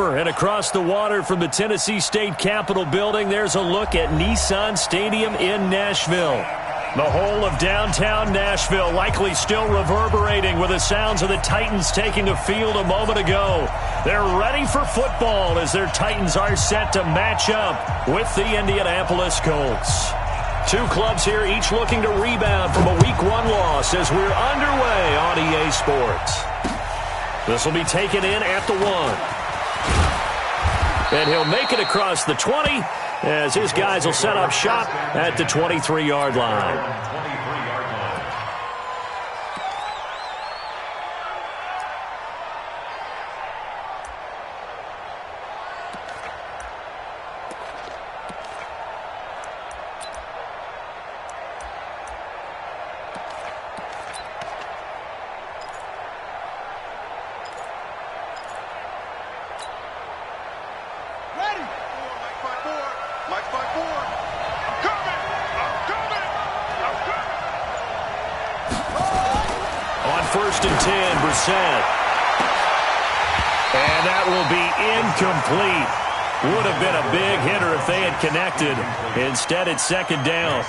over and across the water from the Tennessee State Capitol building, there's a look at Nissan Stadium in Nashville. The whole of downtown Nashville likely still reverberating with the sounds of the Titans taking the field a moment ago. They're ready for football as their Titans are set to match up with the Indianapolis Colts. Two clubs here, each looking to rebound from a Week 1 loss as we're underway on EA Sports. This will be taken in at the 1. And he'll make it across the 20 as his guys will set up shop at the 23-yard line. First and 10, Brissett. And that will be incomplete. Would have been a big hitter if they had connected. Instead, it's second down.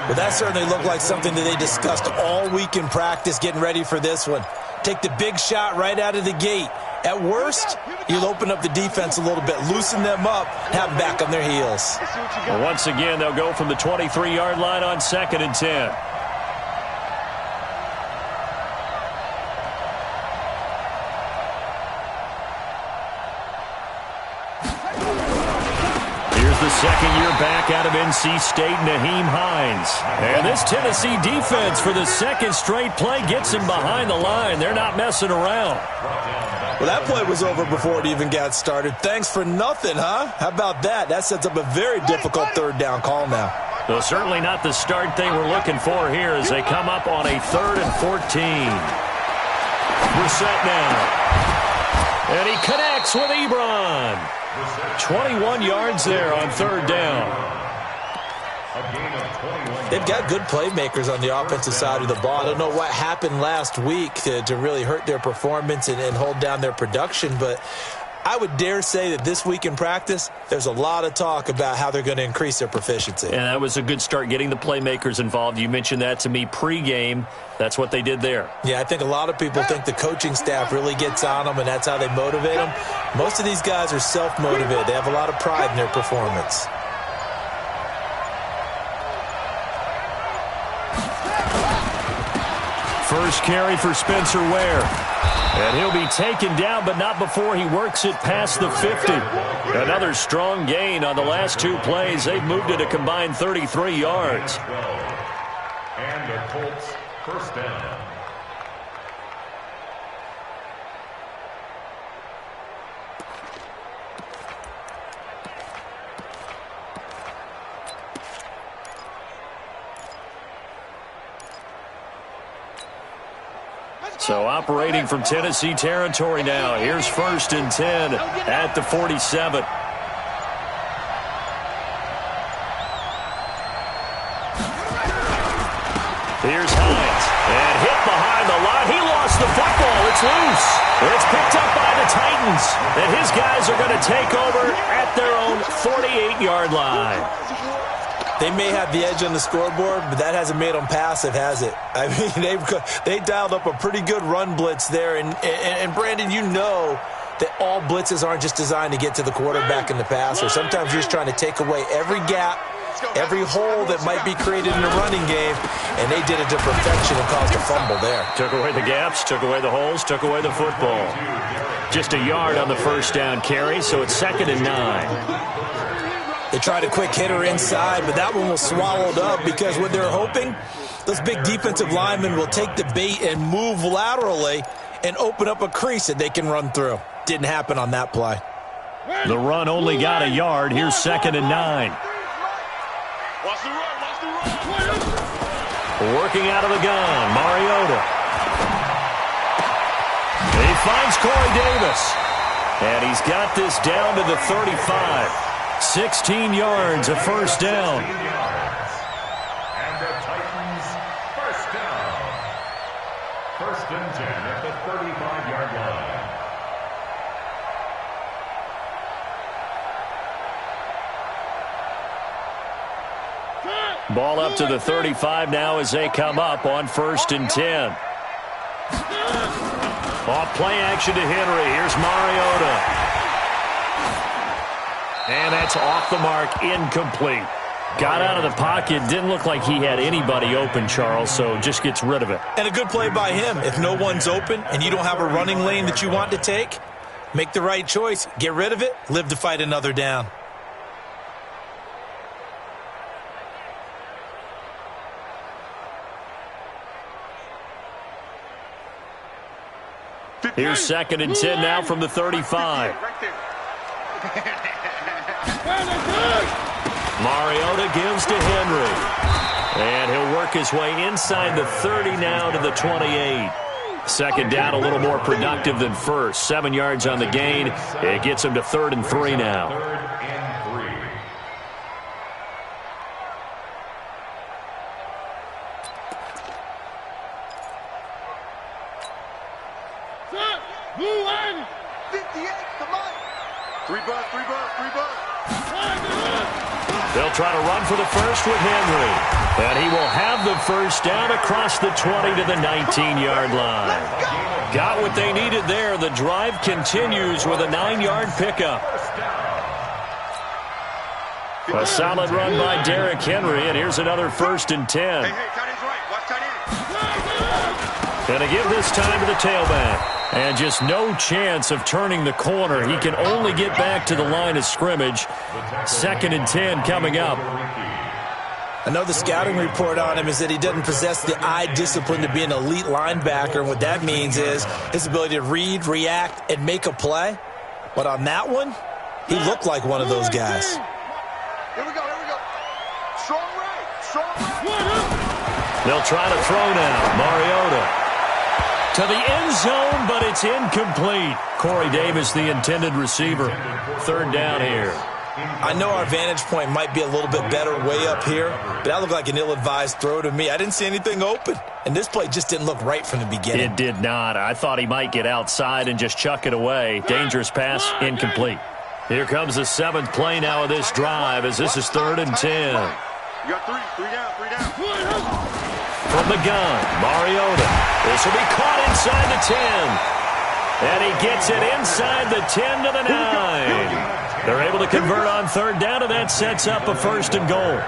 Well, that certainly looked like something that they discussed all week in practice getting ready for this one. Take the big shot right out of the gate. At worst, you'll open up the defense a little bit, loosen them up, have them back on their heels. Well, once again, they'll go from the 23-yard line on second and 10. The second year back out of NC State, Naheem Hines. And this Tennessee defense for the second straight play gets him behind the line. They're not messing around. Well, that play was over before it even got started. Thanks for nothing, huh? How about that? That sets up a very difficult third down call now. Well, certainly not the start thing we're looking for here as they come up on a 3rd and 14. Brissett now. And he connects with Ebron. 21 yards there on third down. They've got good playmakers on the offensive side of the ball. I don't know what happened last week to really hurt their performance and hold down their production, but I would dare say that this week in practice, there's a lot of talk about how they're going to increase their proficiency. And that was a good start, getting the playmakers involved. You mentioned that to me pregame. That's what they did there. Yeah, I think a lot of people think the coaching staff really gets on them, and that's how they motivate them. Most of these guys are self-motivated. They have a lot of pride in their performance. First carry for Spencer Ware. And he'll be taken down, but not before he works it past the 50. Another strong gain on the last two plays. They've moved it a combined 33 yards. And the Colts first down. So operating from Tennessee territory now. Here's first and 10 at the 47. Here's Hines. And hit behind the line. He lost the football. It's loose. It's picked up by the Titans. And his guys are going to take over at their own 48-yard line. They may have the edge on the scoreboard, but that hasn't made them passive, has it? I mean, they dialed up a pretty good run blitz there. And Brandon, you know that all blitzes aren't just designed to get to the quarterback in the passer. Sometimes you're just trying to take away every gap, every hole that might be created in the running game, and they did it to perfection and caused a fumble there. Took away the gaps, took away the holes, took away the football. Just a yard on the first down carry, so it's 2nd and 9. They tried a quick hitter inside, but that one was swallowed up because what they're hoping, those big defensive linemen will take the bait and move laterally and open up a crease that they can run through. Didn't happen on that play. The run only got a yard. Here's 2nd and 9. Working out of the gun, Mariota. He finds Corey Davis. And he's got this down to the 35. 16 yards, a first down. And the Titans first down. 1st and 10 at the 35-yard line. Ball up to the 35 now as they come up on 1st and 10. Off play action to Henry. Here's Mariota. And that's off the mark, incomplete. Got out of the pocket. Didn't look like he had anybody open, Charles, so just gets rid of it. And a good play by him. If no one's open and you don't have a running lane that you want to take, make the right choice. Get rid of it. Live to fight another down. Here's 2nd and 10 now from the 35. Mariota gives to Henry. And he'll work his way inside the 30 now to the 28. 2nd down, a little more productive than first. 7 yards on the gain. It gets him to 3rd and 3 now. 3rd and 3. They'll try to run for the first with Henry. And he will have the first down across the 20 to the 19-yard line. Got what they needed there. The drive continues with a 9-yard pickup. A solid run by Derrick Henry, and here's another 1st and 10. And to give this time to the tailback. And just no chance of turning the corner. He can only get back to the line of scrimmage. 2nd and 10 coming up. I know the scouting report on him is that he doesn't possess the eye discipline to be an elite linebacker. And what that means is his ability to read, react, and make a play. But on that one, he looked like one of those guys. Here we go. Strong right. They'll try to throw now. Mariota to the end zone, but it's incomplete. Corey Davis, the intended receiver. 3rd down here. I know our vantage point might be a little bit better way up here, but that looked like an ill-advised throw to me. I didn't see anything open, and this play just didn't look right from the beginning. It did not. I thought he might get outside and just chuck it away. Dangerous pass, incomplete. Here comes the 7th play now of this drive as this is 3rd and 10. You got three down. From the gun, Mariota. This will be caught inside the 10. And he gets it inside the 10 to the 9. They're able to convert on 3rd down, and that sets up a 1st and goal.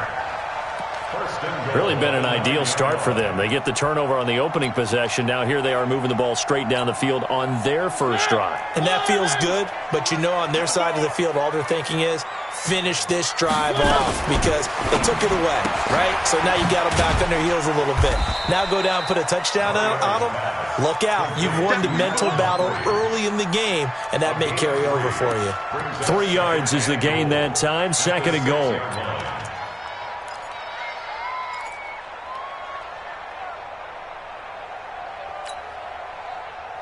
Really been an ideal start for them. They get the turnover on the opening possession. Now here they are moving the ball straight down the field on their first drive. And that feels good, but you know on their side of the field all they're thinking is finish this drive off because they took it away, right? So now you got them back on their heels a little bit. Now go down, put a touchdown on them. Look out. You've won the mental battle early in the game, and that may carry over for you. 3 yards is the gain that time. 2nd and goal.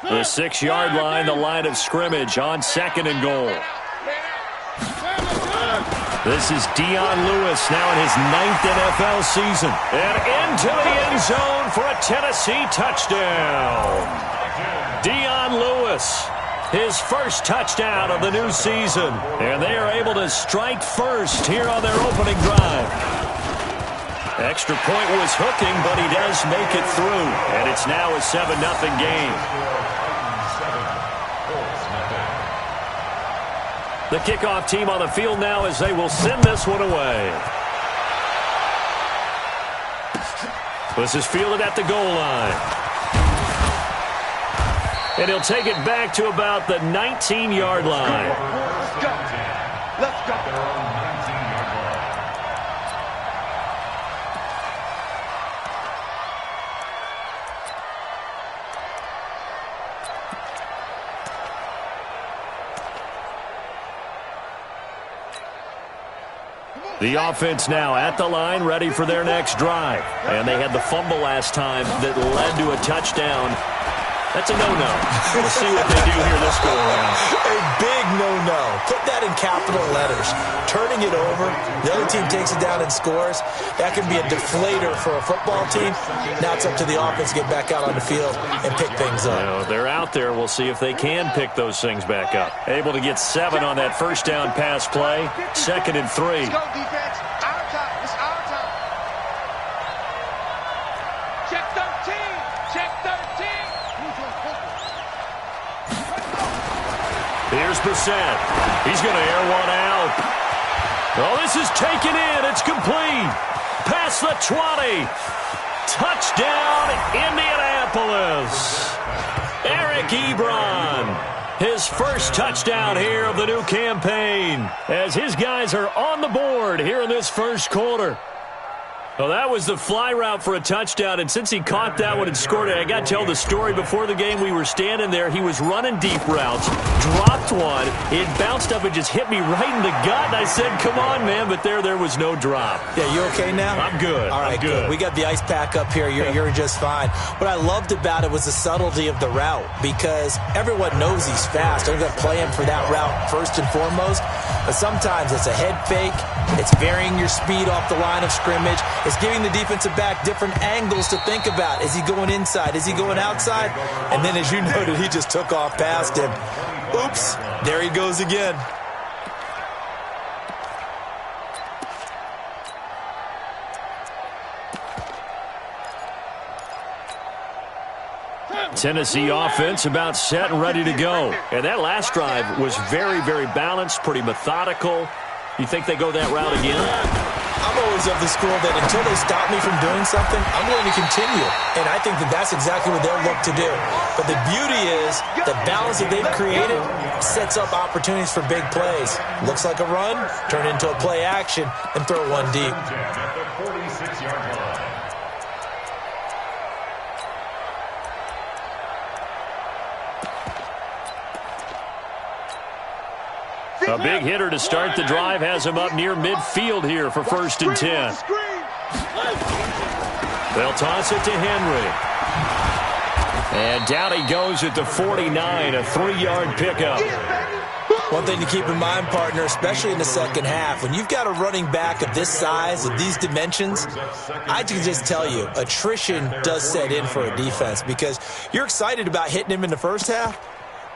The 6-yard line, the line of scrimmage on 2nd and goal. This is Dion Lewis now in his 9th NFL season. And into the end zone for a Tennessee touchdown. Dion Lewis, his first touchdown of the new season. And they are able to strike first here on their opening drive. Extra point was hooking, but he does make it through. And it's now a 7-0 game. The kickoff team on the field now as they will send this one away. This is fielded at the goal line. And he'll take it back to about the 19-yard line. Let's go. The offense now at the line, ready for their next drive. And they had the fumble last time that led to a touchdown. That's a no-no. We'll see what they do here this go-around. A big no-no. Put that in capital letters. Turning it over, the other team takes it down and scores. That can be a deflator for a football team. Now it's up to the offense to get back out on the field and pick things up. You know, they're out there. We'll see if they can pick those things back up. Able to get 7 on that first down pass play. 2nd and 3. Let's go, defense. Our time. It's our time. Here's Brissett. He's going to air one out. Oh, this is taken in. It's complete. Past the 20. Touchdown, Indianapolis. Eric Ebron. His first touchdown here of the new campaign as his guys are on the board here in this first quarter. Well, that was the fly route for a touchdown, and since he caught that one and scored it, I got to tell the story. Before the game, we were standing there. He was running deep routes, dropped one. It bounced up and just hit me right in the gut, and I said, come on, man, but there was no drop. Yeah, you okay now? I'm good. All right, I'm good. We got the ice pack up here. You're just fine. What I loved about it was the subtlety of the route, because everyone knows he's fast. They're going to play him for that route first and foremost, but sometimes it's a head fake. It's varying your speed off the line of scrimmage. It's giving the defensive back different angles to think about. Is he going inside? Is he going outside? And then, as you noted, he just took off past him. Oops, there he goes again. Tennessee offense about set and ready to go. And that last drive was very, very balanced, pretty methodical. You think they go that route again? I'm always of the school that until they stop me from doing something, I'm going to continue. And I think that that's exactly what they'll look to do. But the beauty is the balance that they've created sets up opportunities for big plays. Looks like a run, turn into a play action, and throw one deep. At the 46-yard line. A big hitter to start the drive has him up near midfield here for 1st and 10. They'll toss it to Henry. And down he goes at the 49, a 3-yard pickup. One thing to keep in mind, partner, especially in the second half, when you've got a running back of this size, of these dimensions, I can just tell you, attrition does set in for a defense, because you're excited about hitting him in the first half.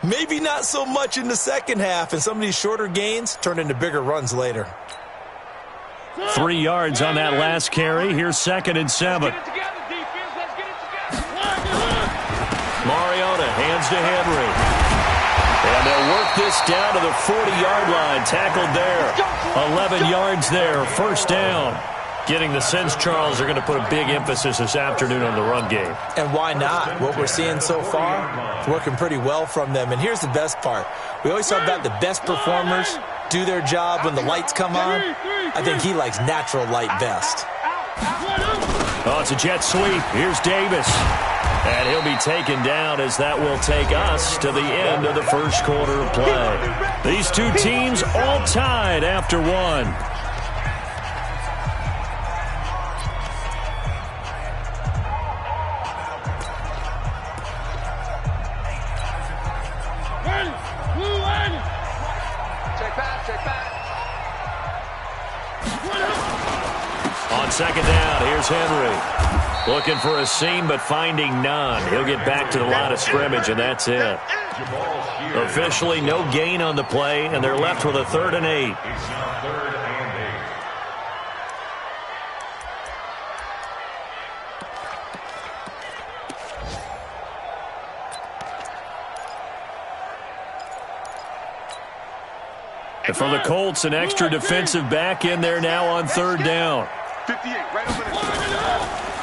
Maybe not so much in the second half, and some of these shorter gains turn into bigger runs later. 3 yards on that last carry. Here's 2nd and 7. Mariota hands to Henry. And they'll work this down to the 40-yard line. Tackled there. 11 yards there. 1st down. Getting the sense, Charles, they're going to put a big emphasis this afternoon on the run game. And why not? What we're seeing so far, it's working pretty well from them. And here's the best part. We always talk about the best performers do their job when the lights come on. I think he likes natural light best. Oh, it's a jet sweep. Here's Davis. And he'll be taken down as that will take us to the end of the first quarter of play. These two teams all tied after one. On 2nd down, here's Henry. Looking for a seam, but finding none. He'll get back to the line of scrimmage, and that's it. Officially, no gain on the play, and they're left with a 3rd and 8. It's now 3rd and 8. And for the Colts, an extra defensive back in there now on 3rd down. 58, right over there.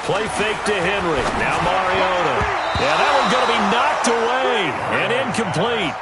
Play fake to Henry. Now Mariota. Yeah, that one's going to be knocked away and incomplete.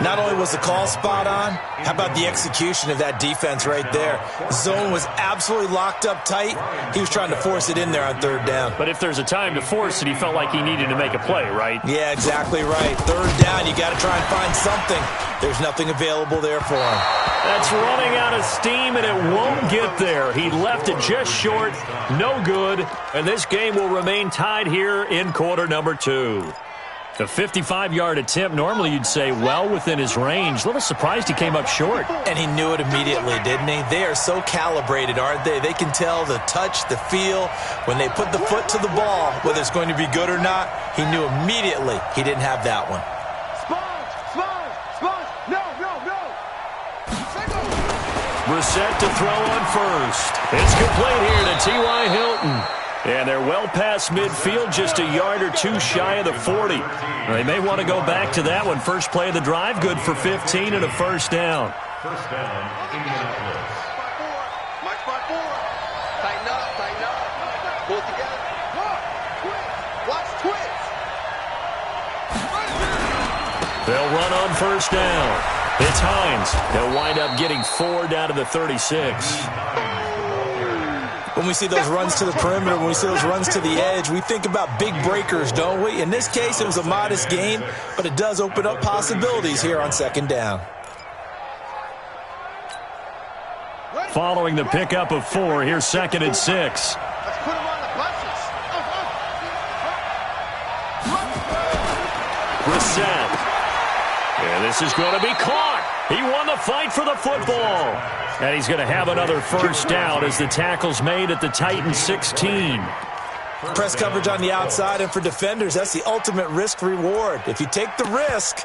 Not only was the call spot on, how about the execution of that defense right there? The zone was absolutely locked up tight. He was trying to force it in there on 3rd down. But if there's a time to force it, he felt like he needed to make a play, right? Yeah, exactly right. 3rd down, you got to try and find something. There's nothing available there for him. That's running out of steam, and it won't get there. He left it just short, no good, and this game will remain tied here in quarter number 2. The 55-yard attempt, normally you'd say well within his range. A little surprised he came up short. And he knew it immediately, didn't he? They are so calibrated, aren't they? They can tell the touch, the feel. When they put the foot to the ball, whether it's going to be good or not, he knew immediately he didn't have that one. Brissett to throw on first. It's complete here to T.Y. Hilton. And they're well past midfield, just a yard or two shy of the 40. They may want to go back to that one. First play of the drive, good for 15 and a first down. First down, Indianapolis. March by 4. Tighten up, tighten up. Pull it together. Watch twitch. They'll run on first down. It's Hines. They'll wind up getting 4 down to the 36. When we see those runs to the perimeter, when we see those runs to the edge, we think about big breakers, don't we? In this case, it was a modest gain, but it does open up possibilities here on second down. Following the pickup of 4, here's 2nd and 6. Let's put him on the buses. Brissett. And this is going to be caught. He won the fight for the football. And he's going to have another first down as the tackle's made at the Titans 16. Press coverage on the outside, and for defenders, that's the ultimate risk-reward. If you take the risk,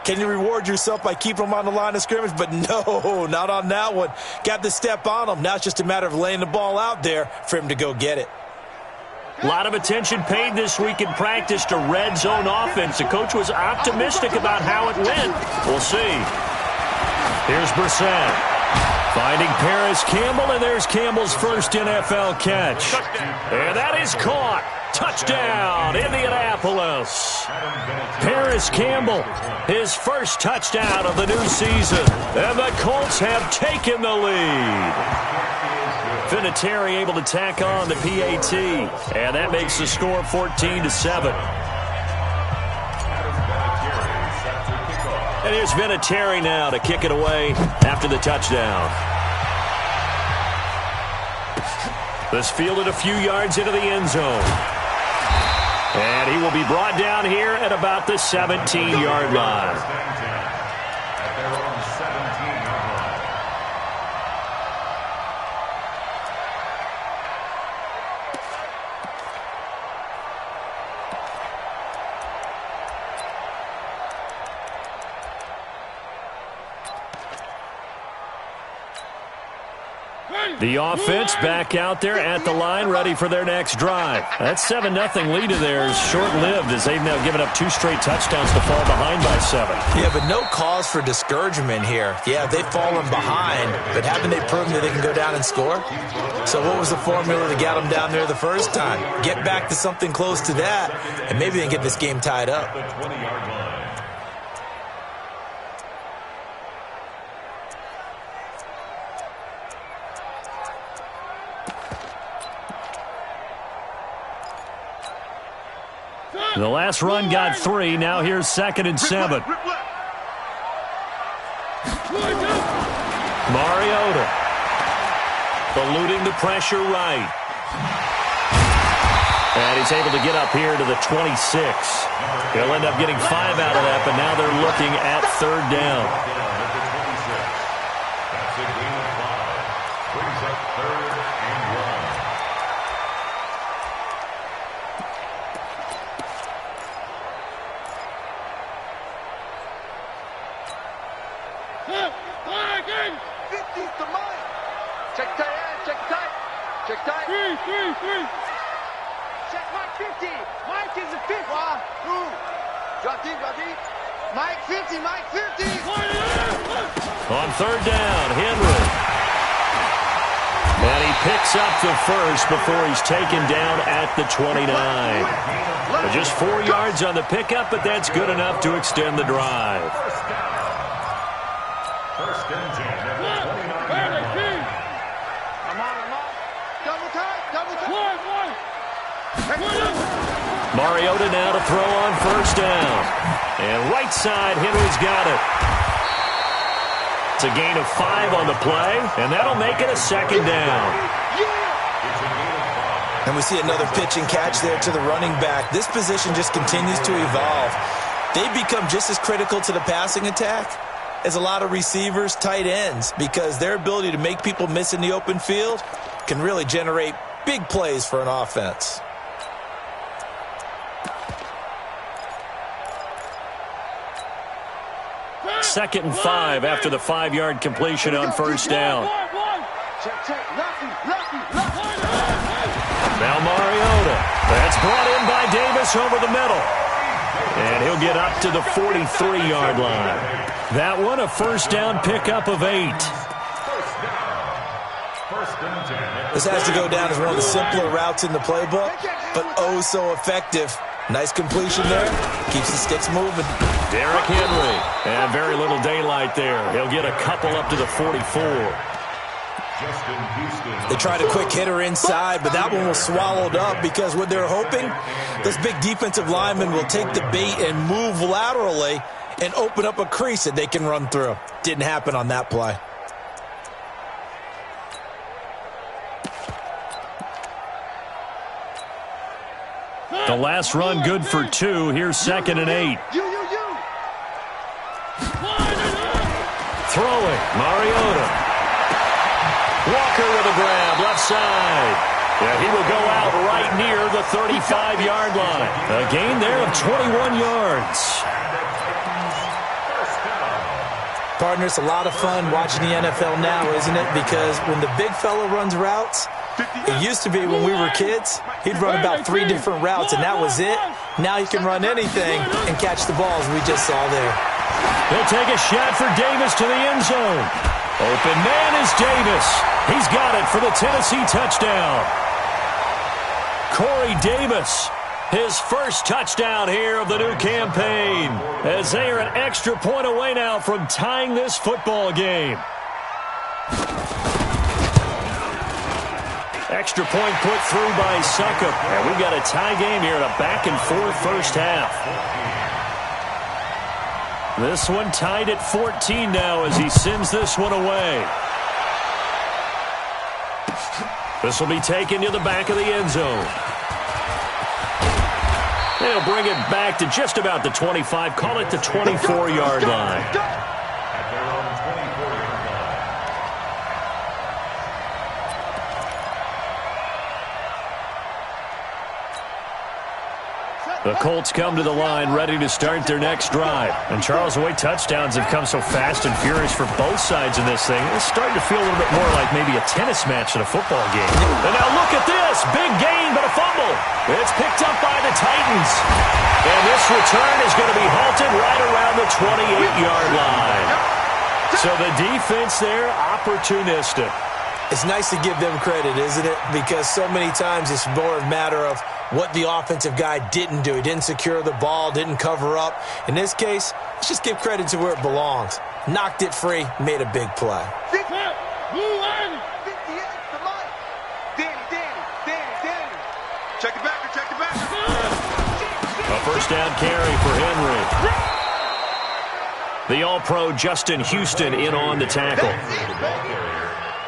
can you reward yourself by keeping them on the line of scrimmage? But no, not on that one. Got to step on them. Now it's just a matter of laying the ball out there for him to go get it. A lot of attention paid this week in practice to red zone offense. The coach was optimistic about how it went. We'll see. Here's Brissett. Finding Paris Campbell, and there's Campbell's first NFL catch. And that is caught. Touchdown, Indianapolis. Paris Campbell, his first touchdown of the new season. And the Colts have taken the lead. Vinatieri able to tack on the PAT. And that makes the score 14-7. And here's Vinatieri now to kick it away after the touchdown. This fielded a few yards into the end zone. And he will be brought down here at about the 17-yard line. At their own 17-yard line. The offense back out there at the line, ready for their next drive. That 7-0 lead of theirs is short-lived as they've now given up 2 straight touchdowns to fall behind by 7. Yeah, but no cause for discouragement here. Yeah, they've fallen behind, but haven't they proven that they can go down and score? So what was the formula that got them down there the first time? Get back to something close to that, and maybe they can get this game tied up. The 20-yard line. The last run got 3. Now here's 2nd and 7. Mariota. Eluding the pressure right. And he's able to get up here to the 26. He'll end up getting 5 out of that, but now they're looking at 3rd down. That's a gain of 5. Brings up 3rd and 1. Check tight, check tight. Check tight. 3. Check Mike 50. Mike is a 50. Drop deep, drop deep. Mike 50, Mike 50. On 3rd down, Henry. And he picks up the first before he's taken down at the 29. Just 4 yards on the pickup, but that's good enough to extend the drive. First and 10 at the 29-yard line. I'm on. Double tight. Mariota now to throw on 1st down. And right side, Henry's got it. It's a gain of 5 on the play, and that'll make it a 2nd down. And we see another pitch and catch there to the running back. This position just continues to evolve. They become just as critical to the passing attack as a lot of receivers, tight ends, because their ability to make people miss in the open field can really generate big plays for an offense. Second and 5 after the 5-yard completion on 1st down. Check. Lefty. Now Mariota. That's brought in by Davis over the middle. And he'll get up to the 43-yard line. That one, a first down pickup of 8. This has to go down as one of the simpler routes in the playbook, but oh so effective. Nice completion there. Keeps the sticks moving. Derrick Henry. And very little daylight there. He'll get a couple up to the 44. They tried a quick hitter inside, but that one was swallowed up because what they're hoping, those big defensive linemen will take the bait and move laterally and open up a crease that they can run through. Didn't happen on that play. The last run good for 2. Here's 2nd and 8. Throwing. Mariota. Walker with a grab, left side. Yeah, he will go out right near the 35-yard line. A gain there of 21 yards. Partner, it's a lot of fun watching the NFL now, isn't it? Because when the big fella runs routes, it used to be when we were kids, he'd run about 3 different routes, and that was it. Now he can run anything and catch the balls we just saw there. He'll take a shot for Davis to the end zone. Open man is Davis. He's got it for the Tennessee touchdown. Corey Davis, his first touchdown here of the new campaign, as they are an extra point away now from tying this football game. Extra point put through by Succop. And we've got a tie game here in a back-and-forth first half. This one tied at 14 now as he sends this one away. This will be taken to the back of the end zone. They'll bring it back to just about the 25. Call it the 24-yard line. At their own 24-yard line. The Colts come to the line ready to start their next drive. And Charles, the way touchdowns have come so fast and furious for both sides in this thing, it's starting to feel a little bit more like maybe a tennis match in a football game. And now look at this. Big gain, but a fumble. It's picked up by the Titans. And this return is going to be halted right around the 28-yard line. So the defense there, opportunistic. It's nice to give them credit, isn't it? Because so many times it's more a matter of what the offensive guy didn't do. He didn't secure the ball, didn't cover up. In this case, let's just give credit to where it belongs. Knocked it free, made a big play. Check it back, check it back. A first down carry for Henry. The All-Pro Justin Houston in on the tackle.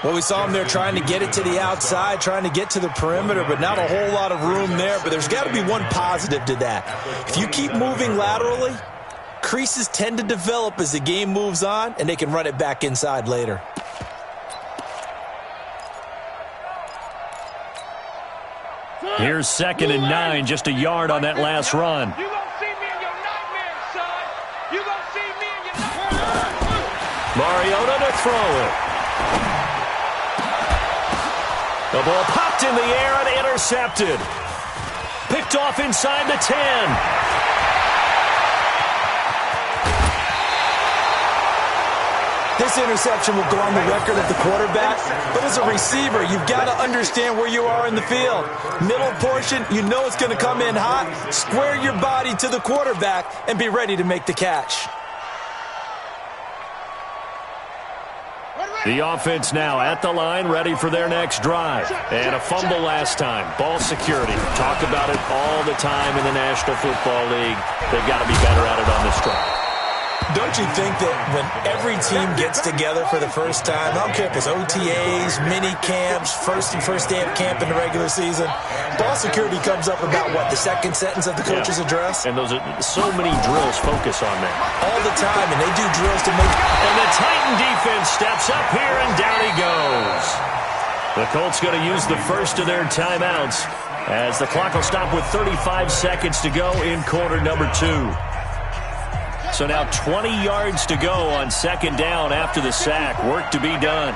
Well, we saw him there trying to get it to the outside, trying to get to the perimeter, but not a whole lot of room there. But there's got to be one positive to that. If you keep moving laterally, creases tend to develop as the game moves on, and they can run it back inside later. Here's 2nd and 9, just a yard on that last run. You gonna see me in your nightmares, son. You gonna see me in your nightmares. Mariota to throw it. The ball popped in the air and intercepted. Picked off inside the 10. This interception will go on the record of the quarterback, but as a receiver, you've got to understand where you are in the field. Middle portion, you know it's going to come in hot. Square your body to the quarterback and be ready to make the catch. The offense now at the line, ready for their next drive. And a fumble last time. Ball security. Talk about it all the time in the National Football League. They've got to be better at it on this drive. Don't you think that when every team gets together for the first time, I don't care if it's OTAs, mini camps, first day of camp in the regular season, ball security comes up about, what, the second sentence of the coach's address? And those are so many drills focus on that. All the time, and they do drills to make... And the Titan defense steps up here, and down he goes. The Colts going to use the first of their timeouts as the clock will stop with 35 seconds to go in quarter number 2. So now 20 yards to go on 2nd down after the sack. Work to be done.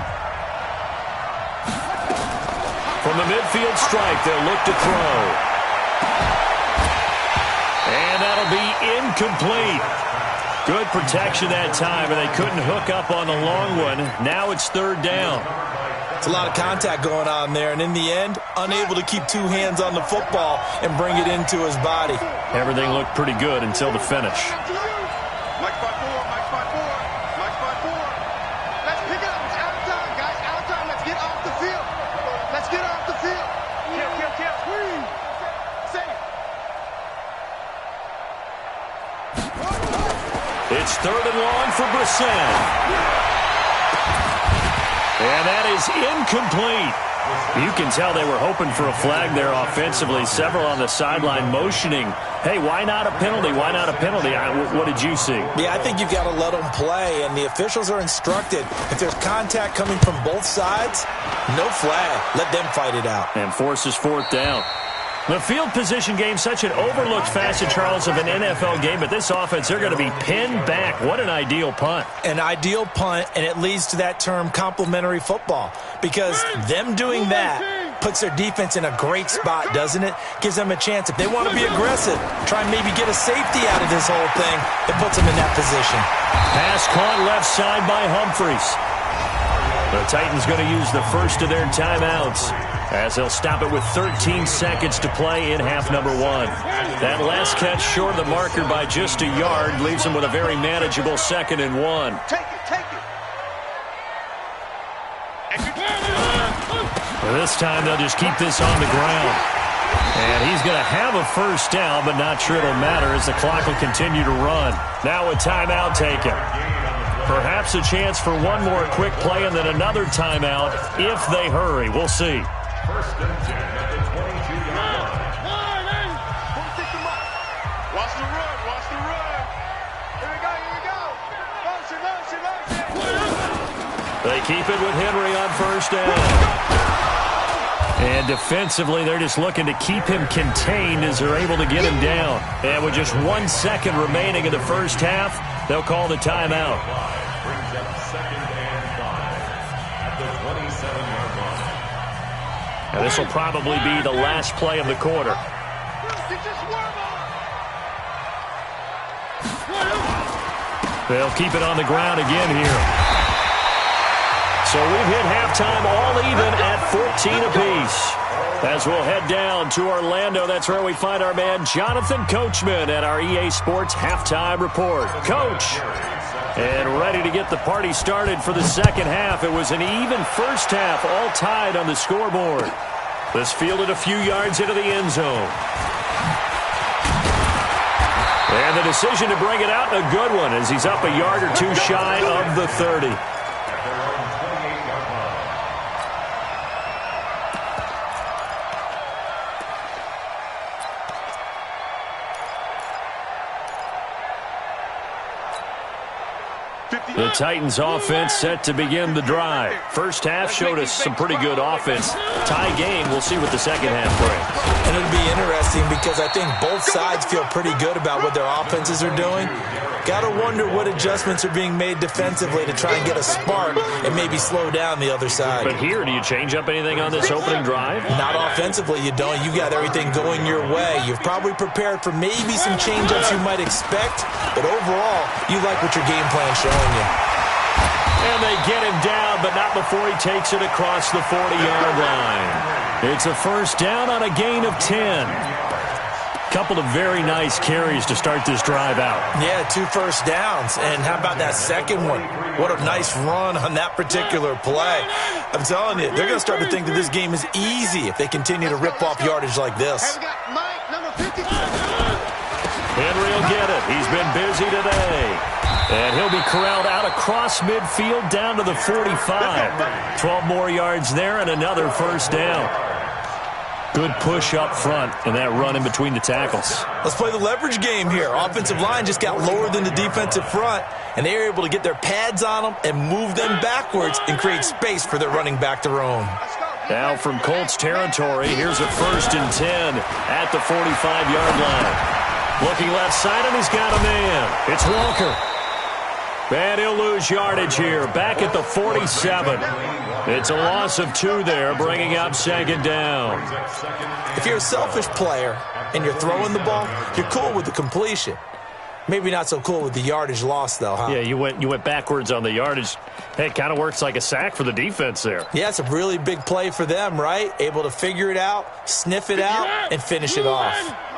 From the midfield stripe, they'll look to throw. And that'll be incomplete. Good protection that time, and they couldn't hook up on the long one. Now it's third down. It's a lot of contact going on there, and in the end, unable to keep two hands on the football and bring it into his body. Everything looked pretty good until the finish. Mike spot 4, Mike spot 4, Mike spot 4. Let's pick it up. It's out of time, guys. Out of time. Let's get off the field. Let's get off the field. Kill. Safe. It's third and long for Brissett. And that is incomplete. You can tell they were hoping for a flag there offensively. Several on the sideline motioning, hey, why not a penalty? Why not a penalty? What did you see? Yeah, I think you've got to let them play, and the officials are instructed. If there's contact coming from both sides, no flag. Let them fight it out. And forces fourth down. The field position game, such an overlooked facet, Charles, of an NFL game, but this offense, they're going to be pinned back. What an ideal punt. An ideal punt, and it leads to that term complementary football, because them doing that puts their defense in a great spot, doesn't it? Gives them a chance. If they want to be aggressive, try and maybe get a safety out of this whole thing, it puts them in that position. Pass caught left side by Humphries. The Titans going to use the first of their timeouts, as they'll stop it with 13 seconds to play in half number 1. That last catch short of the marker by just a yard leaves them with a very manageable 2nd and 1. Take it. This time they'll just keep this on the ground. And he's going to have a first down, but not sure it'll matter as the clock will continue to run. Now a timeout taken. Perhaps a chance for one more quick play and then another timeout if they hurry. We'll see. First and 10 at the 22-yard line. Watch the run. Here we go. Motion. They keep it with Henry on first down. And defensively, they're just looking to keep him contained as they're able to get him down. And with just 1 second remaining in the first half, they'll call the timeout. Brings up 2nd and 5 at the 27-yard line. And this will probably be the last play of the quarter. They'll keep it on the ground again here. So we've hit halftime all even at 14 apiece. As we'll head down to Orlando, that's where we find our man Jonathan Coachman at our EA Sports Halftime Report. Coach, and ready to get the party started for the second half. It was an even first half, all tied on the scoreboard. This fielded a few yards into the end zone. And the decision to bring it out, a good one, as he's up a yard or two shy of the 30. The Titans offense set to begin the drive. First half showed us some pretty good offense. Tie game, we'll see what the second half brings. And it'll be interesting because I think both sides feel pretty good about what their offenses are doing. Got to wonder what adjustments are being made defensively to try and get a spark and maybe slow down the other side. But here, do you change up anything on this opening drive? Not offensively, you don't. You got everything going your way. You've probably prepared for maybe some change-ups you might expect, but overall, you like what your game plan's showing you. And they get him down, but not before he takes it across the 40-yard line. It's a first down on a gain of 10. Couple of very nice carries to start this drive out. Yeah, 2 first downs. And how about that second one? What a nice run on that particular play. I'm telling you, they're going to start to think that this game is easy if they continue to rip off yardage like this. Hey, we got Mike, number 50. Henry will get it. He's been busy today. And he'll be corralled out across midfield down to the 45. 12 more yards there and another first down. Good push up front and that run in between the tackles. Let's play the leverage game here. Offensive line just got lower than the defensive front, and they were able to get their pads on them and move them backwards and create space for their running back to roam. Now from Colts territory, here's a first and 10 at the 45-yard line. Looking left side, and he's got a man. It's Walker. And he'll lose yardage here, back at the 47. It's a loss of 2 there, bringing up second down. If you're a selfish player and you're throwing the ball, you're cool with the completion. Maybe not so cool with the yardage loss, though, huh? Yeah, you went backwards on the yardage. Hey, it kind of works like a sack for the defense there. Yeah, it's a really big play for them, right? Able to figure it out, sniff it out, and finish it off.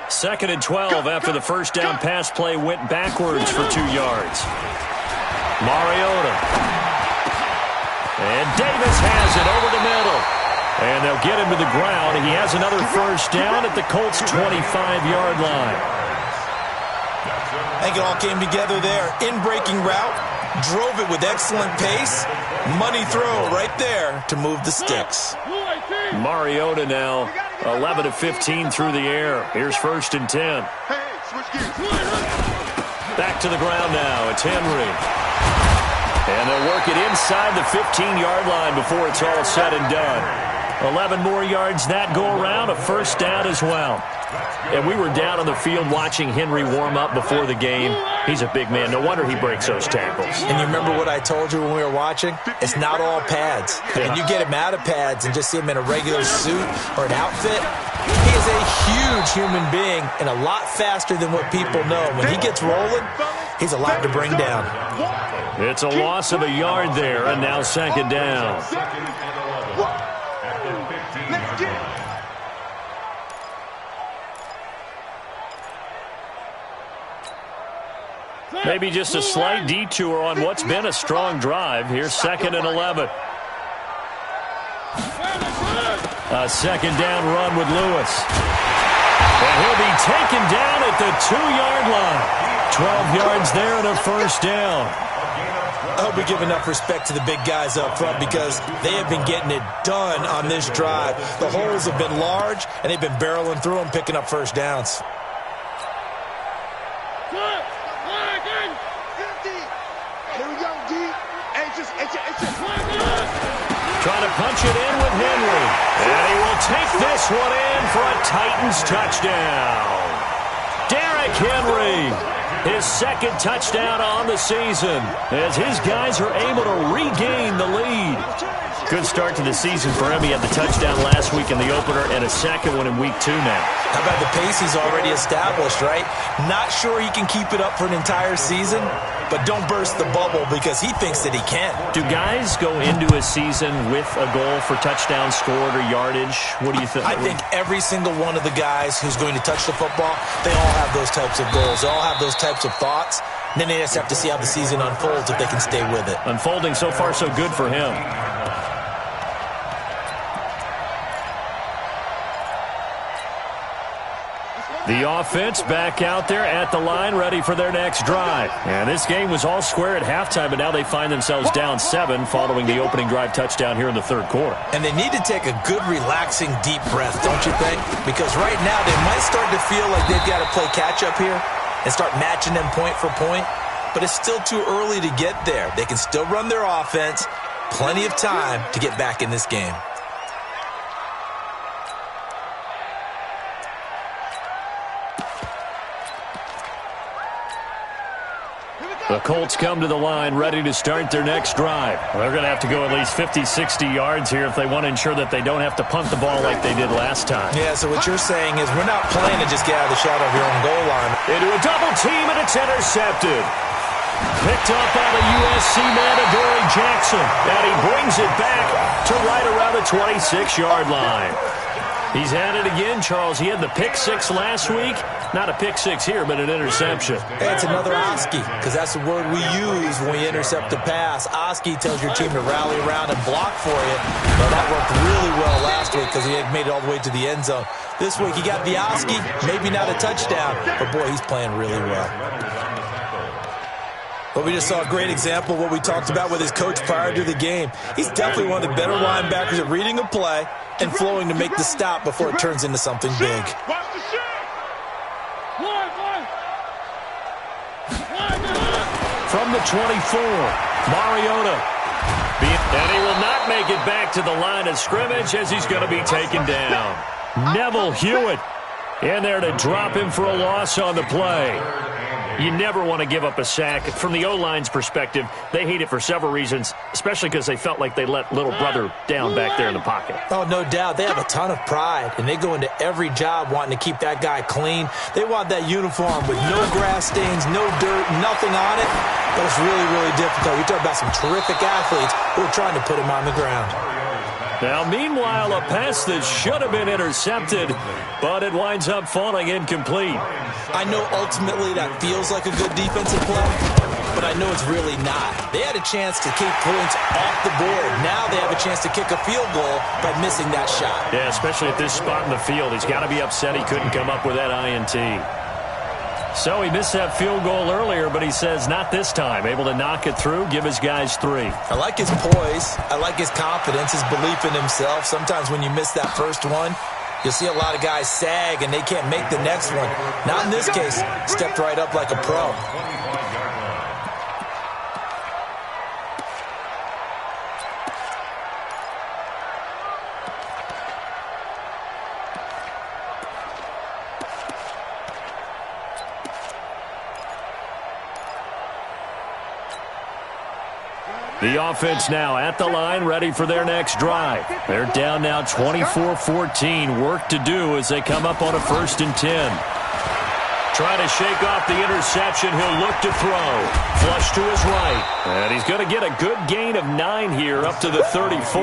2nd and 12 after the first down pass play went backwards for 2 yards. Mariota. And Davis has it over the middle. And they'll get him to the ground. He has another first down at the Colts' 25-yard line. I think it all came together there. In-breaking route, drove it with excellent pace. Money throw right there to move the sticks. Mariota now 11 of 15 through the air. Here's 1st and 10. Back to the ground now. It's Henry. And they'll work it inside the 15-yard line before it's all said and done. 11 more yards that go around, a first down as well. And we were down on the field watching Henry warm up before the game. He's a big man. No wonder he breaks those tackles. And you remember what I told you when we were watching? It's not all pads. And you get him out of pads and just see him in a regular suit or an outfit. He is a huge human being and a lot faster than what people know. When he gets rolling, he's a lot to bring down. It's a loss of a yard there, and now second down. Maybe just a slight detour on what's been a strong drive. Here's 2nd and 11. A second down run with Lewis. And he'll be taken down at the 2-yard line. 12 yards there and a first down. I hope we give enough respect to the big guys up front because they have been getting it done on this drive. The holes have been large, and they've been barreling through them, picking up first downs. Trying to punch it in with Henry. And he will take this one in for a Titans touchdown. Derrick Henry, his 2nd touchdown on the season as his guys are able to regain the lead. Good start to the season for him. He had the touchdown last week in the opener and a second one in week 2 now. How about the pace he's already established, right? Not sure he can keep it up for an entire season, but don't burst the bubble because he thinks that he can. Do guys go into a season with a goal for touchdown scored or yardage? What do you think? I think every single one of the guys who's going to touch the football, they all have those types of goals. They all have those types of thoughts. And then they just have to see how the season unfolds if they can stay with it. Unfolding so far so good for him. The offense back out there at the line, ready for their next drive. And this game was all square at halftime, but now they find themselves down 7 following the opening drive touchdown here in the 3rd quarter. And they need to take a good, relaxing, deep breath, don't you think? Because right now they might start to feel like they've got to play catch-up here and start matching them point for point. But it's still too early to get there. They can still run their offense. Plenty of time to get back in this game. The Colts come to the line ready to start their next drive. They're going to have to go at least 50, 60 yards here if they want to ensure that they don't have to punt the ball like they did last time. Yeah, so what you're saying is we're not playing to just get out of the shadow of your own goal line. Into a double team, and it's intercepted. Picked up by the USC man, Adoree Jackson. And he brings it back to right around the 26-yard line. He's had it again, Charles. He had the pick 6 last week. Not a pick 6 here, but an interception. Hey, it's another Oski, because that's the word we use when we intercept a pass. Oski tells your team to rally around and block for you. Well, that worked really well last week because he had made it all the way to the end zone. This week he got the Oski, maybe not a touchdown, but boy, he's playing really well. But we just saw a great example of what we talked about with his coach prior to the game. He's definitely one of the better linebackers at reading a play and flowing to make the stop before it turns into something big. From the 24, Mariota. And he will not make it back to the line of scrimmage as he's going to be taken down. Neville Hewitt in there to drop him for a loss on the play. You never want to give up a sack. From the O-line's perspective, they hate it for several reasons, especially because they felt like they let little brother down back there in the pocket. Oh, no doubt. They have a ton of pride, and they go into every job wanting to keep that guy clean. They want that uniform with no grass stains, no dirt, nothing on it. But it's really, really difficult. We talk about some terrific athletes who are trying to put him on the ground. Now, meanwhile, a pass that should have been intercepted, but it winds up falling incomplete. I know ultimately that feels like a good defensive play, but I know it's really not. They had a chance to keep points off the board. Now they have a chance to kick a field goal by missing that shot. Yeah, especially at this spot in the field. He's got to be upset he couldn't come up with that INT. So he missed that field goal earlier, but he says not this time. Able to knock it through, give his guys 3. I like his poise. I like his confidence, his belief in himself. Sometimes when you miss that first one, you'll see a lot of guys sag and they can't make the next one. Not in this case. Stepped right up like a pro. The offense now at the line, ready for their next drive. They're down now 24-14. Work to do as they come up on a 1st and 10. Trying to shake off the interception. He'll look to throw. Flush to his right. And he's going to get a good gain of 9 here up to the 34.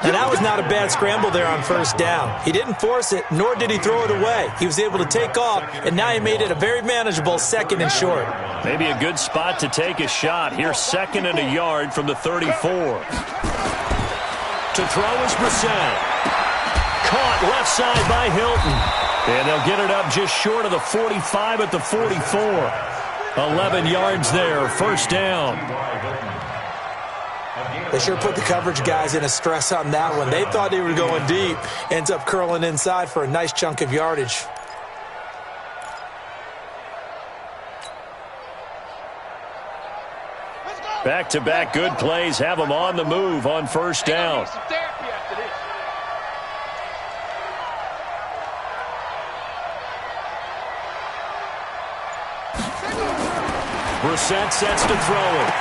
And that was not a bad scramble there on 1st down. He didn't force it, nor did he throw it away. He was able to take off, and now he made it a very manageable 2nd and short. Maybe a good spot to take a shot. Here's 2nd and a yard from the 34. To throw is Brissett. Caught left side by Hilton. And they'll get it up just short of the 45 at the 44. 11 yards there, 1st down. They sure put the coverage guys in a stress on that one. They thought they were going deep. Ends up curling inside for a nice chunk of yardage. Back-to-back good plays have them on the move on 1st down. Brissett sets to throw it.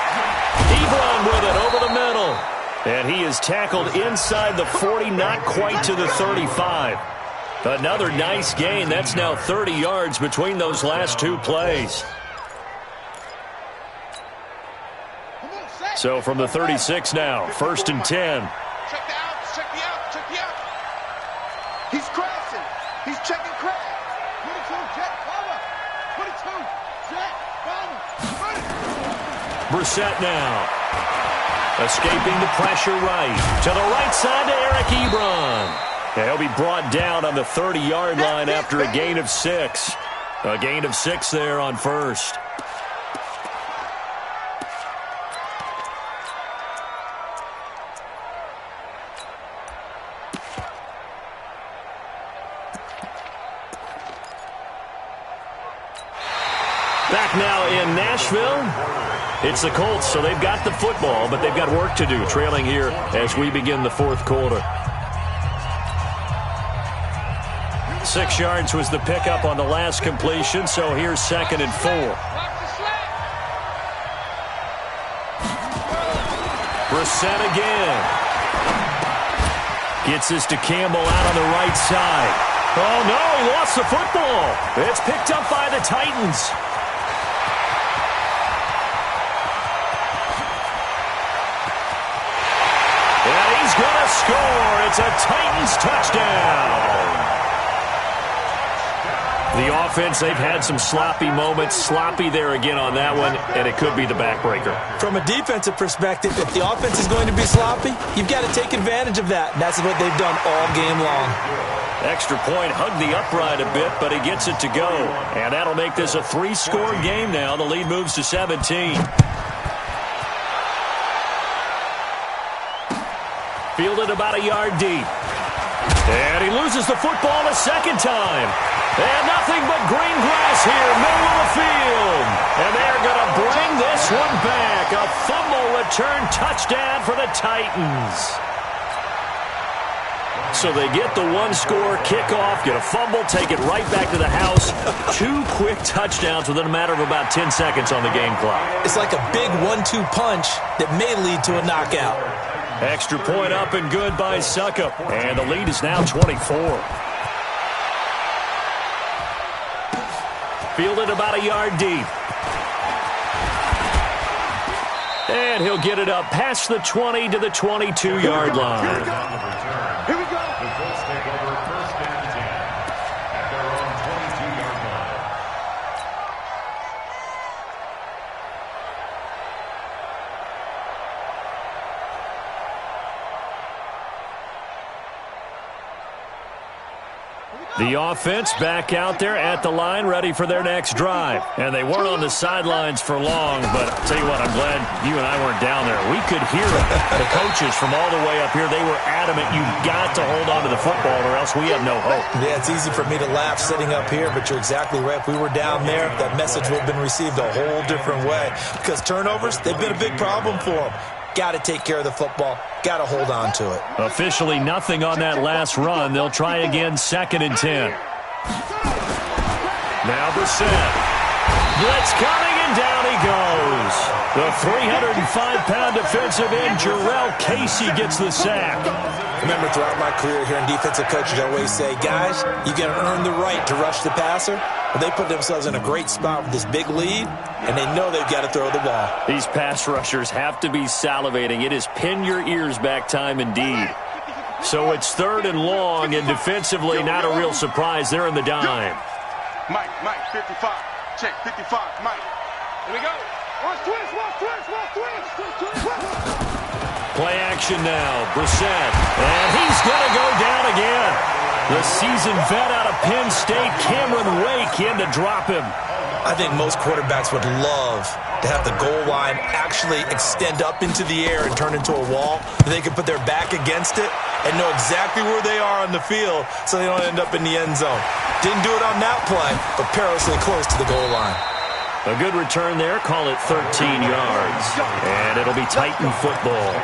Ebron with it over the middle. And he is tackled inside the 40, not quite to the 35. Another nice gain. That's now 30 yards between those last 2 plays. So from the 36 now, 1st and 10. Check the outs, check the out, check the out. He's crossing. He's checking crack. 22, jet, cover. 22, jet, cover. Brissett now. Escaping the pressure right. To the right side to Eric Ebron. And he'll be brought down on the 30-yard line after a gain of 6. A gain of 6 there on 1st. Back now in Nashville. It's the Colts, so they've got the football, but they've got work to do, trailing here as we begin the 4th quarter. 6 yards was the pickup on the last completion, so here's 2nd and 4. Brissett again. Gets this to Campbell out on the right side. Oh, no, he lost the football. It's picked up by the Titans. And he's going to score. It's a Titans touchdown. The offense, they've had some sloppy moments. Sloppy there again on that one, and it could be the backbreaker. From a defensive perspective, if the offense is going to be sloppy, you've got to take advantage of that. And that's what they've done all game long. Extra point, hugged the upright a bit, but he gets it to go. And that'll make this a 3-score game now. The lead moves to 17. Fielded about a yard deep. And he loses the football a second time. And nothing but green grass here, middle of the field. And they're going to bring this one back. A fumble return touchdown for the Titans. So they get the one-score kickoff, get a fumble, take it right back to the house. 2 quick touchdowns within a matter of about 10 seconds on the game clock. It's like a big 1-2 punch that may lead to a knockout. Extra point up and good by Suckup. And the lead is now 24. Fielded about a yard deep. And he'll get it up past the 20 to the 22-yard line. Here we go. The Colts take over first and 10 at their own 22-yard line. The offense back out there at the line, ready for their next drive. And they weren't on the sidelines for long, but I'll tell you what, I'm glad you and I weren't down there. We could hear it. The coaches from all the way up here, they were adamant, you've got to hold on to the football or else we have no hope. Yeah, it's easy for me to laugh sitting up here, but you're exactly right. If we were down there, that message would have been received a whole different way. Because turnovers, they've been a big problem for them. Got to take care of the football. Got to hold on to it. Officially nothing on that last run. They'll try again, 2nd and 10. Now Brissett. Blitz coming, and down he goes. The 305-pound defensive end, Jarrell Casey, gets the sack. Remember, throughout my career here in defensive coaches, I always say, guys, you got to earn the right to rush the passer. But they put themselves in a great spot with this big lead, and they know they've got to throw the ball. These pass rushers have to be salivating. It is pin your ears back time indeed. So it's 3rd and long, and defensively not a real surprise. They're in the dime. Mike, 55. Check, 55, Mike. Here we go. Watch twist. Play action now. Brissett. And he's going to go down again. The seasoned vet out of Penn State, Cameron Wake, in to drop him. I think most quarterbacks would love to have the goal line actually extend up into the air and turn into a wall. They can put their back against it and know exactly where they are on the field so they don't end up in the end zone. Didn't do it on that play, but perilously close to the goal line. A good return there. Call it 13 yards. And it'll be Titan football.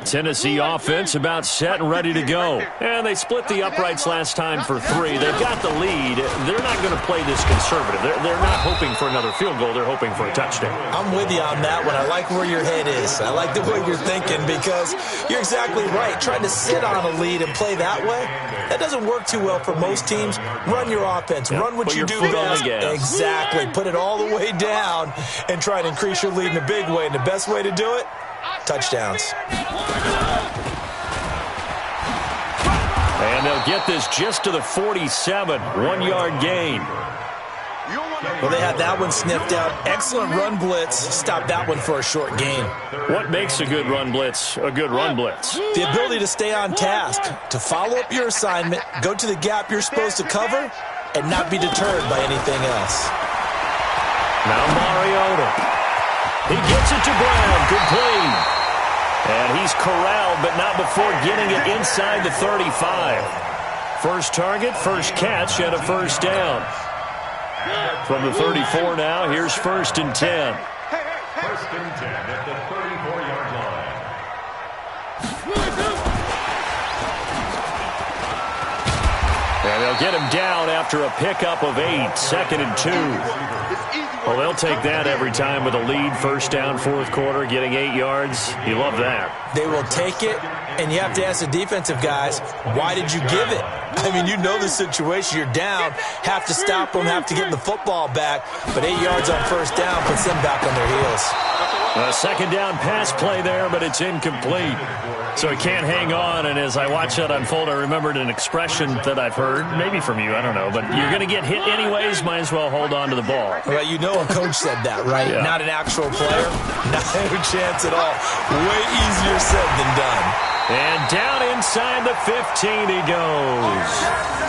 Tennessee offense about set and ready to go. And they split the uprights last time for 3. They've got the lead. They're not going to play this conservative. They're not hoping for another field goal. They're hoping for a touchdown. I'm with you on that one. I like where your head is. I like the way you're thinking because you're exactly right. Trying to sit on a lead and play that way, that doesn't work too well for most teams. Run your offense. Run what you do best. Exactly. Put it all the way down and try to increase your lead in a big way. And the best way to do it, touchdowns. And they'll get this just to the 47. 1-yard gain. Well, they had that one sniffed out. Excellent run blitz. Stop that one for a short gain. What makes a good run blitz a good run blitz? The ability to stay on task, to follow up your assignment, go to the gap you're supposed to cover, and not be deterred by anything else. Now Mariota. He gets it to Brown. Complete. And he's corralled, but not before getting it inside the 35. First target, first catch, and a first down. From the 34 now, here's 1st and 10. 1st and 10 at the 34-yard line. And they'll get him down after a pickup of 8. 2nd and 2. Well, they'll take that every time with a lead. First down, 4th quarter, getting 8 yards. You love that. They will take it, and you have to ask the defensive guys, why did you give it? I mean, you know the situation. You're down, have to stop them, have to get the football back. But 8 yards on first down puts them back on their heels. A 2nd down pass play there, but it's incomplete. So he can't hang on, and as I watch that unfold, I remembered an expression that I've heard, maybe from you, I don't know, but you're going to get hit anyways, might as well hold on to the ball. Well, you know a coach said that, right? Yeah. Not an actual player. Not a chance at all. Way easier said than done. And down inside the 15 he goes.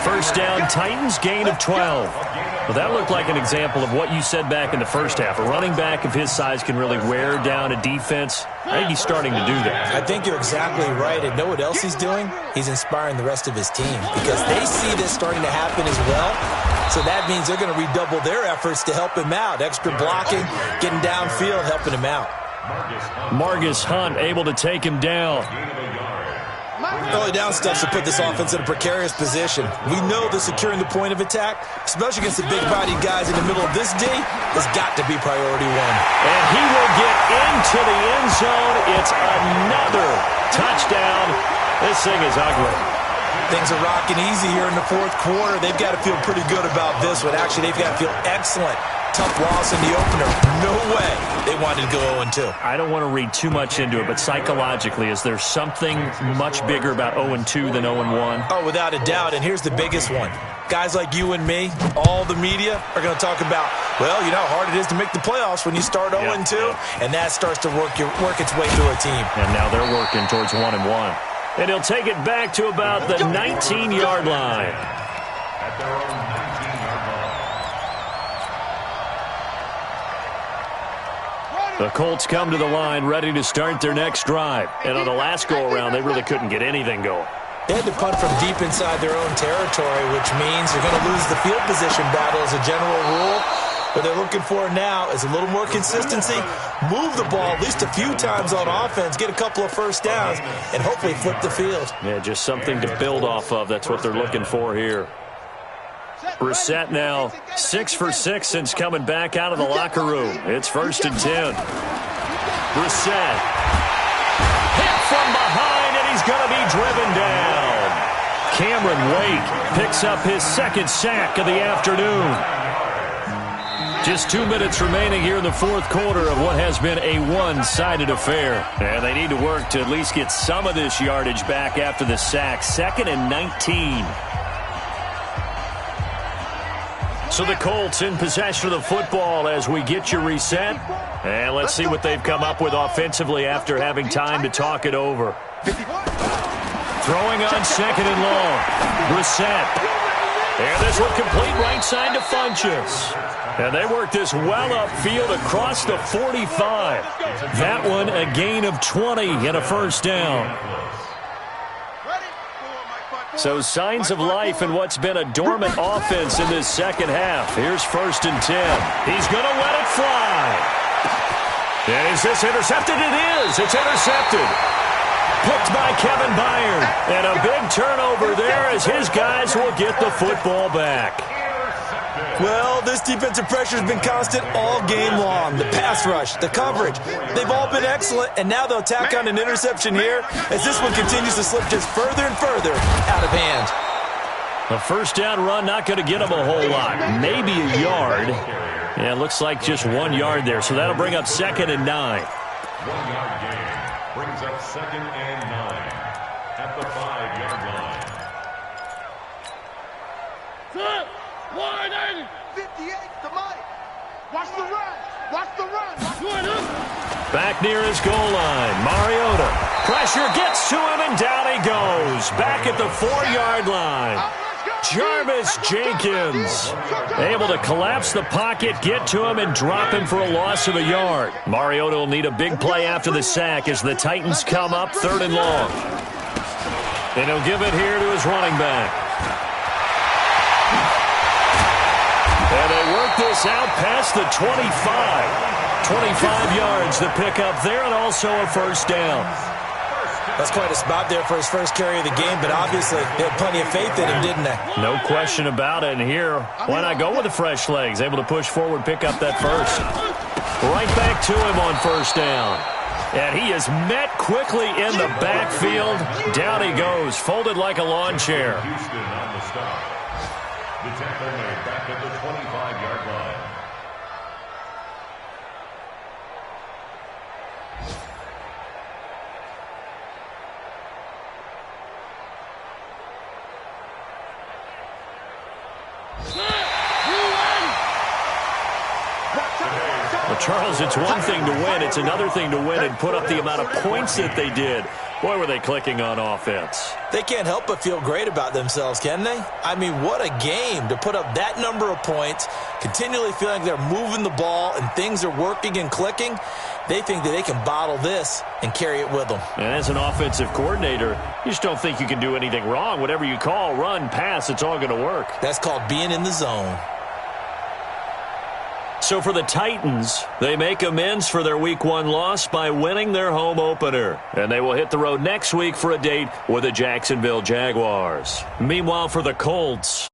First down, Titans, gain of 12. Well, that looked like an example of what you said back in the first half. A running back of his size can really wear down a defense. I think he's starting to do that. I think you're exactly right. And know what else he's doing? He's inspiring the rest of his team because they see this starting to happen as well. So that means they're going to redouble their efforts to help him out. Extra blocking, getting downfield, helping him out. Margus Hunt able to take him down. Early down stuff to put this offense in a precarious position. We know that securing the point of attack, especially against the big-bodied guys in the middle of this D, has got to be priority one. And he will get into the end zone. It's another touchdown. This thing is ugly. Things are rocking easy here in the fourth quarter. They've got to feel pretty good about this one. Actually, they've got to feel excellent. Tough loss in the opener. No way they wanted to go 0-2. I don't want to read too much into it, but psychologically, is there something much bigger about 0-2 than 0-1? Oh, without a doubt, and here's the biggest one. Guys like you and me, all the media, are going to talk about, well, you know how hard it is to make the playoffs when you start 0-2, and that starts to work its way through a team. And now they're working towards 1-1. And he'll take it back to about the 19-yard line. At their own 19-yard line. The Colts come to the line ready to start their next drive. And on the last go-around, they really couldn't get anything going. They had to punt from deep inside their own territory, which means they're going to lose the field position battle as a general rule. What they're looking for now is a little more consistency, move the ball at least a few times on offense, get a couple of first downs, and hopefully flip the field. Yeah, just something to build off of. That's what they're looking for here. Brissett now 6 for 6 since coming back out of the locker room. It's 1st and 10. Brissett hit from behind, and he's going to be driven down. Cameron Wake picks up his second sack of the afternoon. Just 2 minutes remaining here in the fourth quarter of what has been a one-sided affair. And they need to work to at least get some of this yardage back after the sack. 2nd and 19. So the Colts in possession of the football as we get you reset. And let's see what they've come up with offensively after having time to talk it over. Throwing on 2nd and long. Brissett. And this one complete right side to Funchess. And they work this well upfield across the 45. That one a gain of 20 and a first down. So signs of life in what's been a dormant offense in this second half. Here's 1st and 10. He's going to let it fly. And is this intercepted? It is. It's intercepted. Picked by Kevin Byard. And a big turnover there as his guys will get the football back. Well, this defensive pressure has been constant all game long. The pass rush, the coverage, they've all been excellent, and now they'll tack on an interception here as this one continues to slip just further and further out of hand. A first down run, not going to get them a whole lot. Maybe a yard. Yeah, it looks like just 1 yard there, so that'll bring up 2nd and 9. 1 yard gain brings up 2nd and 9 at the 5-yard line. 58 to Mike. Watch the run. Watch the run. Back near his goal line. Mariota. Pressure gets to him, and down he goes. Back at the 4-yard line. Jarvis Jenkins able to collapse the pocket, get to him, and drop him for a loss of a yard. Mariota will need a big play after the sack as the Titans come up 3rd and long. And he'll give it here to his running back. And they work this out past the 25. 25 yards to pick up there, and also a first down. That's quite a spot there for his first carry of the game, but obviously they had plenty of faith in him, didn't they? No question about it. And here, why not go with the fresh legs? Able to push forward, pick up that first. Right back to him on first down. And he is met quickly in the backfield. Down he goes, folded like a lawn chair. Houston on the stop. The tackle made back at the 25-yard line. Well, Charles, it's one thing to win. It's another thing to win and put up the amount of points that they did. Boy, were they clicking on offense. They can't help but feel great about themselves, can they? I mean, what a game to put up that number of points, continually feeling like they're moving the ball and things are working and clicking. They think that they can bottle this and carry it with them. And as an offensive coordinator, you just don't think you can do anything wrong. Whatever you call, run, pass, it's all going to work. That's called being in the zone. So for the Titans, they make amends for their Week 1 loss by winning their home opener. And they will hit the road next week for a date with the Jacksonville Jaguars. Meanwhile, for the Colts,